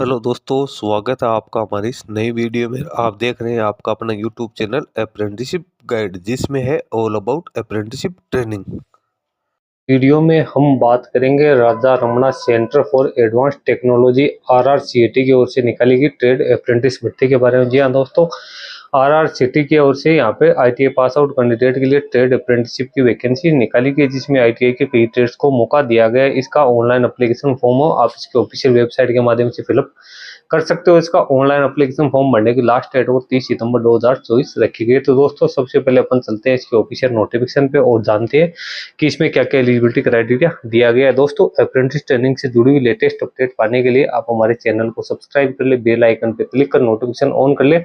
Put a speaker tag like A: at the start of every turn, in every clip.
A: Hello दोस्तों, स्वागत है आपका हमारी इस नई वीडियो में। आप देख रहे हैं आपका अपना यूट्यूब चैनल अप्रेंटिसशिप गाइड, जिसमें है all about apprenticeship training.
B: Video में हम बात करेंगे Raja Ramanna centre for advance technology RRCAT की ओर से निकाली गई ट्रेड अप्रेंटिस भर्ती के बारे में। जी हाँ दोस्तों, RRCAT की ओर से यहाँ पे ITI पास आउट कैंडिडेट के लिए ट्रेड अप्रेंटिसशिप की वैकेंसी निकाली गई, जिसमें ITI के कई ट्रेड्स को मौका दिया गया है। इसका ऑनलाइन एप्लीकेशन फॉर्म हो आप इसके ऑफिशियल वेबसाइट के माध्यम से फिलअप कर सकते हो। इसका ऑनलाइन एप्लीकेशन फॉर्म भरने की लास्ट डेट वो 30 सितंबर 2024 रखी गई। तो दोस्तों सबसे पहले अपन चलते हैं इसके ऑफिशियल नोटिफिकेशन पे और जानते हैं कि इसमें क्या क्या एलिजिबिलिटी क्राइटेरिया दिया गया है। दोस्तों अप्रेंटिस ट्रेनिंग से जुड़ी हुई लेटेस्ट अपडेट पाने के लिए आप हमारे चैनल को सब्सक्राइब कर ले, बेल आइकन पे क्लिक कर नोटिफिकेशन ऑन कर ले,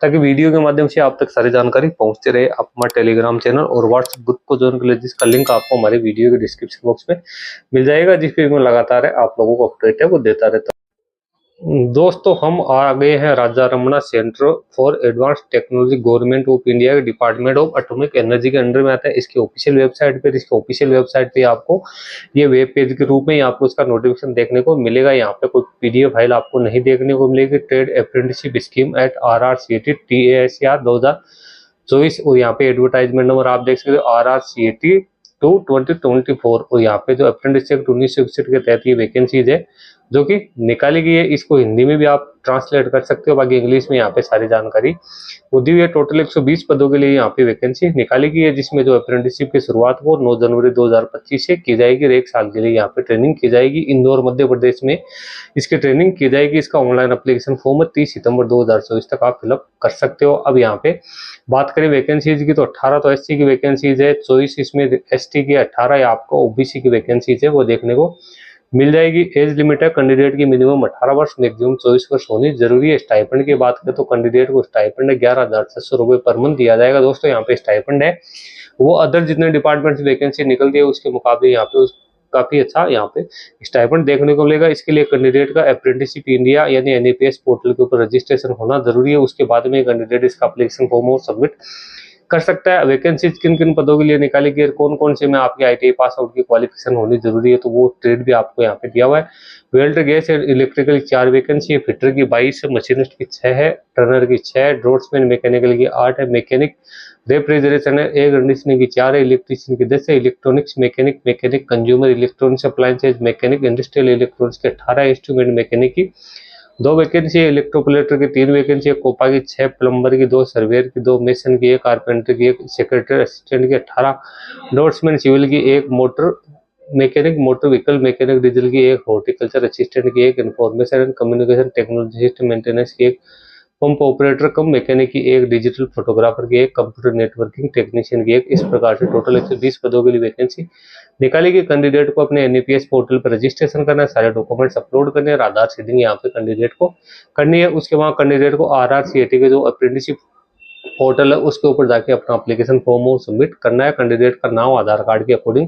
B: ताकि वीडियो के माध्यम से आप तक सारी जानकारी पहुंचते रहे। आप हमारे टेलीग्राम चैनल और व्हाट्सएप ग्रुप को ज्वाइन कर ले, जिसका लिंक आपको हमारे वीडियो के डिस्क्रिप्शन बॉक्स में मिल जाएगा, जिसपे मैं लगातार आप लोगों को अपडेट है वो देता रहता हूं। दोस्तों हम आ गए हैं Raja Ramanna centre for advance technology government of India के डिपार्टमेंट ऑफ एटॉमिक एनर्जी के अंडर में आता है। इसकी ऑफिशियल वेबसाइट पे, आपको ये वेब पेज के रूप में आपको इसका नोटिफिकेशन देखने को मिलेगा। यहाँ पे कोई PDF फाइल आपको नहीं देखने को मिलेगी। Trade apprenticeship scheme at RRCAT TASR 2024 और यहाँ पे एडवर्टाइजमेंट नंबर आप देख सकते हो RRCAT 2024 और यहाँ पे जो अप्रेंटिस एक्ट 1961 के तहत ये वैकेंसीज है जो कि निकाली गई है। इसको हिंदी में भी आप ट्रांसलेट कर सकते हो, बाकी इंग्लिश में यहाँ पे सारी जानकारी वो दी हुई है। टोटल 120 पदों के लिए यहाँ पे वैकेंसी निकाली गई है, जिसमें जो अप्रेंटिसशिप की शुरुआत वो 9 जनवरी 2025 से की जाएगी और 1 साल के लिए यहाँ पे ट्रेनिंग की जाएगी। इंदौर मध्य प्रदेश में इसकी ट्रेनिंग की जाएगी। इसका ऑनलाइन एप्लीकेशन फॉर्म 30 सितंबर 2024 तक आप फिलअप कर सकते हो। अब यहाँ पे बात करें वैकेंसीज की तो 18 तो SC की वैकेंसीज है, 24 इसमें ST की, 18 आपको OBC की वैकेंसीज है वो देखने को मिल जाएगी। एज लिमिट है कैंडिडेट की मिनिमम 18 वर्ष, मैक्सिमम 24 वर्ष होनी जरूरी है। स्टाइपेंड की बात करें तो कैंडिडेट को स्टाइपेंड 11,600 रुपए पर मंथ दिया जाएगा। दोस्तों यहाँ पे स्टाइपेंड है वो अदर जितने डिपार्टमेंट से वैकेंसी निकलती है उसके मुकाबले यहाँ पे काफी अच्छा यहाँ पे स्टाइपेंड देखने को मिलेगा। इसके लिए कैंडिडेट का अप्रेंटिसशिप इंडिया यानी NAPS पोर्टल के ऊपर रजिस्ट्रेशन होना जरूरी है। उसके बाद में कैंडिडेट इसका एप्लीकेशन फॉर्म सबमिट कर सकता है। वैकेंसी किन किन पदों के लिए निकाली गई, कौन कौन से में आपकी ITI पास आउट की क्वालिफिकेशन होनी जरूरी है, तो वो ट्रेड भी आपको यहाँ पे दिया हुआ है। Welder gas and electrical 4 vacancy है, फिटर की 22 है, मशीनिस्ट की 6 है, टर्नर की 6 है, ड्राफ्ट्समैन मैकेनिकल की 8 है, मैकेनिक रेफ्रिजरेशन है, एयर कंडीशनिंग की 4 है, इलेक्ट्रीशियन की 10 है, electronics mechanic consumer electronics appliances mechanic industrial electronics के 18, इंस्ट्रूमेंट मैकेनिक की 2 वैकेंसी है, इलेक्ट्रोप्लेटर की 3 वैकेंसी है, कोपा की 6, प्लम्बर की 2, सर्वेयर की 2, मेसन की 1, कारपेंटर की 1, सेक्रेटरी असिस्टेंट की 18, डॉट्समैन सिविल की 1, motor mechanic motor vehicle mechanic diesel की 1, हॉर्टिकल्चर असिस्टेंट की 1, information and communication technology system maintenance की 1, पंप ऑपरेटर कम मैकेनिक की 1, डिजिटल फोटोग्राफर की 1, कंप्यूटर नेटवर्किंग टेक्नीशियन की 1। इस प्रकार से टोटल 120 पदों के लिए वैकेंसी निकाली गई। कैंडिडेट को अपने NAPS पोर्टल पर रजिस्ट्रेशन करना है, सारे डॉक्यूमेंट्स अपलोड करने हैं, आधार सीडिंग यहाँ पे कैंडिडेट को करनी है। उसके बाद कैंडिडेट को RRCAT के जो अप्रेंटिसशिप पोर्टल है उसके ऊपर जाके अपना एप्लीकेशन फॉर्म वो सबमिट करना है। कैंडिडेट का नाम आधार कार्ड के अकॉर्डिंग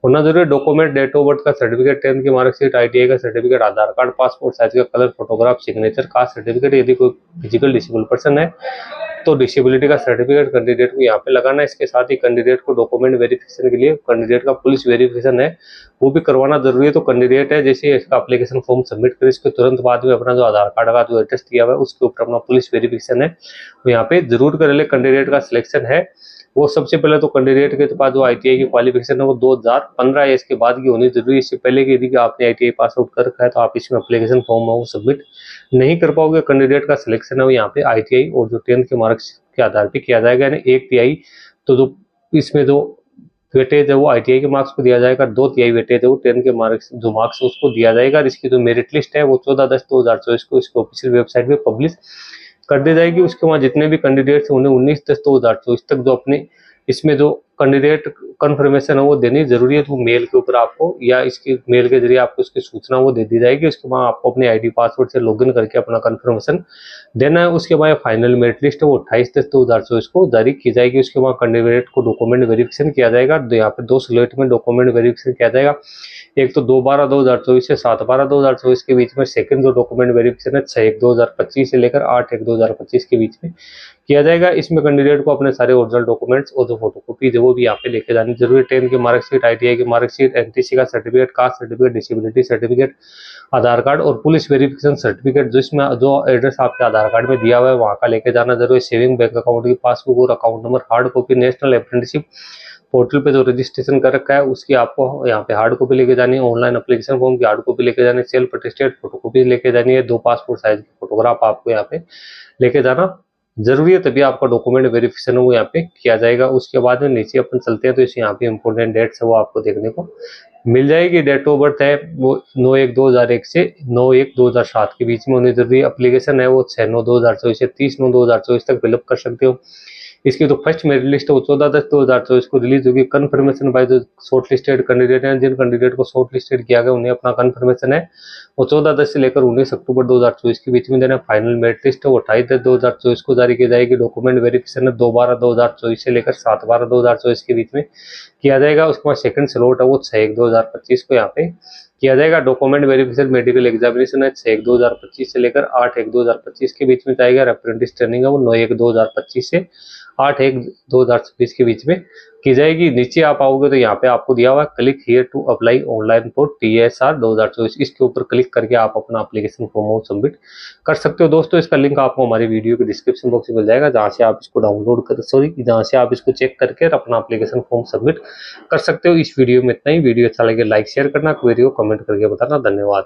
B: होना जरूरी। डॉक्यूमेंट डेट ऑफ बर्थ का सर्टिफिकेट, 10th की मार्कशीट, ITI का certificate, Aadhaar card, passport size का colour photograph, signature, caste certificate, यदि कोई फिजिकल डिसेबल पर्सन है तो डिसेबिलिटी का सर्टिफिकेट कैंडिडेट को यहाँ पे लगाना है। इसके साथ ही कैंडिडेट को डॉक्यूमेंट वेरिफिकेशन के लिए कैंडिडेट का पुलिस वेरिफिकेशन है वो भी करवाना जरूरी है। तो कैंडिडेट है जैसे इसका एप्लीकेशन फॉर्म सबमिट करे इसके तुरंत बाद में अपना जो आधार कार्ड का जो एड्रेस दिया हुआ है उसके ऊपर अपना पुलिस वेरिफिकेशन है वो यहाँ पे जरूर कर ले। कैंडिडेट का सिलेक्शन है वो सबसे पहले तो कैंडिडेट के पास जो ITI की क्वालिफिकेशन है वो 2015 या इसके बाद की होनी जरूरी है। इससे पहले की यदि आपने ITI पास आउट कर रखा है तो आप इसमें एप्लीकेशन फॉर्म है वो सबमिट नहीं कर पाओगे। कैंडिडेट का सिलेक्शन है वो यहाँ पे ITI और जो 10th के मार्क्स के आधार पे किया जाएगा, यानी 1 तिहाई तो जो इसमें जो वेटेज है वो ITI के मार्क्स को दिया जाएगा, 2 तिहाई वेटेज है वो 10th के मार्क्स जो मार्क्स उसको दिया जाएगा। और इसकी जो मेरिट लिस्ट है वो 14/10/2024 को इसके ऑफिशियल वेबसाइट पे पब्लिश कर दी जाएगी। उसके बाद जितने भी कैंडिडेट्स हैं उन्हें 19/10/2024 तक जो अपने इसमें जो कैंडिडेट कंफर्मेशन है वो देनी जरूरी है। तो मेल के ऊपर आपको या इसके मेल के जरिए आपको इसकी सूचना वो दे दी जाएगी। उसके बाद आपको अपने ID पासवर्ड से लॉगिन करके अपना कंफर्मेशन देना है। उसके बाद फाइनल मेरिट लिस्ट है वो 28/10/2024 को जारी की जाएगी। उसके बाद कैंडिडेट को डॉक्यूमेंट वेरिफिकेशन किया जाएगा। तो यहाँ पे 2 स्लॉट में डॉक्यूमेंट वेरिफिकेशन किया जाएगा, एक तो 2/12/2024 से 7/12/2024 के बीच में, सेकंड जो डॉक्यूमेंट वेरिफिकेशन है 6/1/2025 से लेकर 8/1/2025 के बीच में किया जाएगा। इसमें कैंडिडेट को अपने सारे ओरिजिनल डॉक्यूमेंट्स और जो फोटोकॉपी है वो भी यहाँ पे लेके जानी होनी जरूरी है। 10th की मार्कशीट, ITI की मार्कशीट, NTC का certificate, caste certificate, disability certificate, Aadhaar card और पुलिस वेरिफिकेशन सर्टिफिकेट जिसमें जो एड्रेस आपके आधार कार्ड में दिया हुआ है वहाँ का लेके जाना जरूरी है। सेविंग बैंक अकाउंट की पासबुक और account number hard copy, national apprenticeship portal पे जो रजिस्ट्रेशन कर रखा है उसकी आपको यहाँ पे हार्ड कॉपी लेके जानी है। ऑनलाइन एप्लीकेशन फॉर्म की हार्ड कॉपी लेके जानी है। सेल्फ अटेस्टेड फोटोकॉपी लेके जानी है। 2 पासपोर्ट साइज की फोटोग्राफ आपको यहाँ पे लेके जाना जरूरी है, तभी आपका डॉक्यूमेंट वेरिफिकेशन वो यहाँ पे किया जाएगा। उसके बाद में नीचे अपन चलते हैं तो इस यहाँ पे इंपॉर्टेंट डेट्स है वो आपको देखने को मिल जाएगी। डेट ऑफ बर्थ है वो 9/1/2001 से 9/1/2007 के बीच में होनी जरूरी है। एप्लीकेशन है वो 6/9/2024 से 30/9/2024 तक फिलअप कर सकते हो। इसकी जो फर्स्ट मेरिट लिस्ट है वो 14/10/2024 को रिलीज होगी। कन्फर्मेशन बाय जो शॉर्ट लिस्टेड कैंडिडेट हैं, जिन कैंडिडेट को शॉर्ट लिस्टेड किया गया उन्हें अपना कन्फर्मेशन है वो 14/10 से लेकर 19 अक्टूबर 2024 के बीच में देना। फाइनल मेरिट लिस्ट है वो 28/10/2024 को जारी की जाएगी। डॉक्यूमेंट वेरिफिकेशन है 2/12/2024 से लेकर 7/12/2024 के बीच में किया जाएगा। उसके बाद सेकंड स्लॉट है वो 6/1/2025 को यहाँ पे किया जाएगा। डॉक्यूमेंट वेरिफिकेशन मेडिकल एग्जामिनेशन है 6/1/2025 से लेकर 8/1/2025 के बीच में जाएगा। अप्रेंटिस ट्रेनिंग है वो 9/1/2025 से 8/1/2026 के बीच में की जाएगी। नीचे आप आओगे तो यहाँ पे आपको दिया हुआ है click here to apply online for TSR 2024। इसके ऊपर क्लिक करके आप अपना एप्लीकेशन फॉर्म सबमिट कर सकते हो। दोस्तों इसका लिंक आपको हमारी वीडियो के डिस्क्रिप्शन बॉक्स में मिल जाएगा, जहाँ से आप इसको डाउनलोड कर जहाँ से आप इसको चेक करके अपना एप्लीकेशन फॉर्म सबमिट कर सकते हो। इस वीडियो में इतना ही। वीडियो अच्छा लगे लाइक शेयर करना, क्वेरी को कमेंट करके बताना। धन्यवाद।